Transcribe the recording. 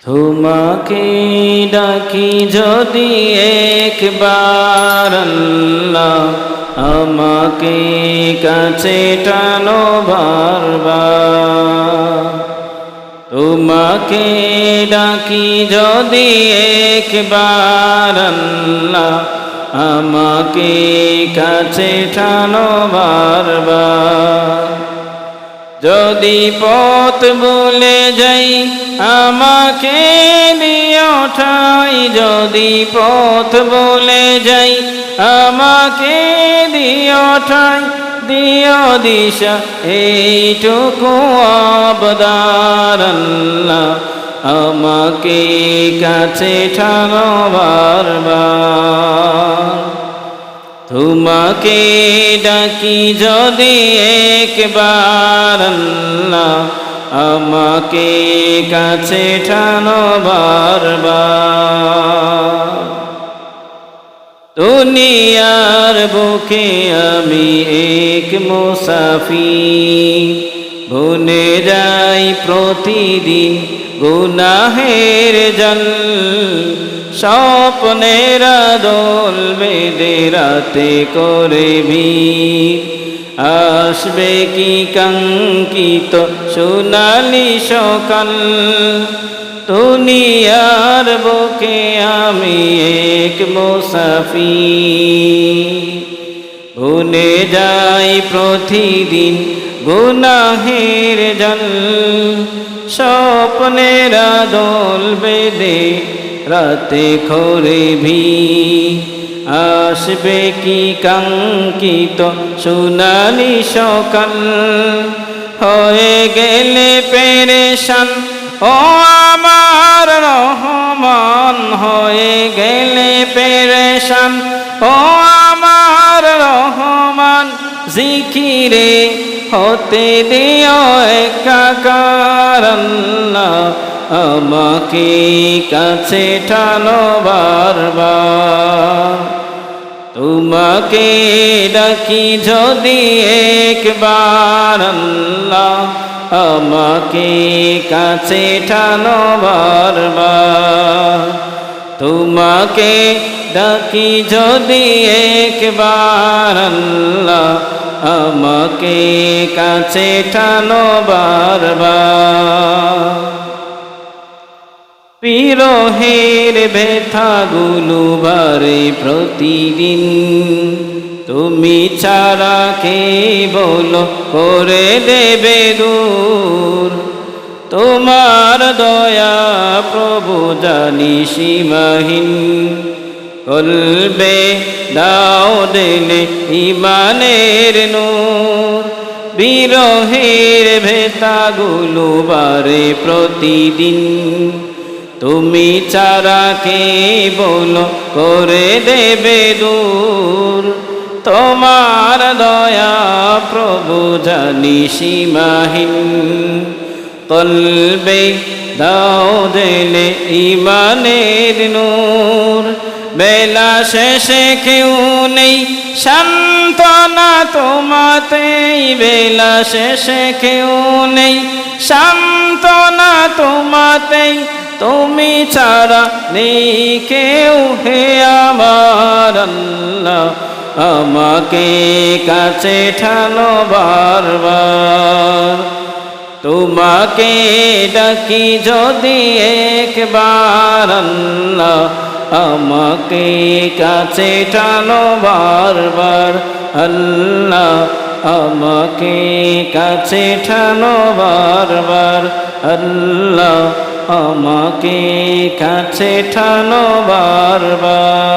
তোমাকে ডাকি যদি একবার আল্লাহ, আমাকে কাছে টানো বারবার। তোমাকে ডাকি যদি একবার আল্লাহ, আমাকে কাছে টানো বারবার। যদি পথ ভুলে যাই আমাকে দিও ঠাই, যদি পথ ভুলে যাই আমাকে দিও ঠাই, দিও দিশা এইটুকু আবদার আল্লাহ, আমাকে কাছে টানো বারবার। তোমাকে ডাকি যদি একবার আল্লাহ, আমাকে কাছে টানো বারবার। দুনিয়ার বুকে আমি এক মুসাফির, ভুলে যাই প্রতিদিন গুনাহের জল। স্বপ্নের দোল বেঁধে রাতে করে ভিড়, আসবে কি কাঙ্ক্ষিত সোনালি সকাল। দুনিয়ার বুকে আমি এক মুসাফির, ভুলে যাই প্রতিদিন গুনাহের জল। স্বপ্নের দোল বেঁধে রাতে করে ভিড়, আসবে কি কাঙ্ক্ষিত সোনালি সকাল। হয়ে গেলে পেরেশান ও আমার রহমান, হয়ে গেলে পেরেশান ও আমার রহমান। জিকিরে হতে দিও একাকার আল্লাহ, আমাকে কাছে টানো বারবার। তোমাকে ডাকি যদি একবার আল্লাহ, আমাকে কাছে টানো বারবার। তোমাকে ডাকি যদি একবার আল্লাহ, আমাকে কাছে টানো বারবার। বিরহের ব্যথাগুলো বারে প্রতিদিন, তুমি ছাড়া কে বলো করে দেবে দূর। তোমার দয়া প্রভু জানি সীমাহীন, কলবে দাও দিলে ইমানের নূর। বিরহের ব্যথাগুলো বারে প্রতিদিন, তুমি ছাড়া কে বলো করে দেবে দূর। তোমার দয়া প্রভু জানি সীমাহীন, কলবে দাও দিলে ইমানের নূর। বেলা শেষে কেউ নেই সান্ত্বনা তোমাতেই, বেলা শেষে কেউ নেই সান্ত্বনা তোমাতেই। তুমি ছাড়া নেই কেউ হে আমার আল্লাহ, আমাকে কাছে টানো বারবার। তোমাকে ডাকি যদি একবার আল্লাহ, আমাকে কাছে টানো বারবার আল্লাহ, আমাকে কাছে টানো বারবার আল্লাহ, আমাকে কাছে টানো বারবার।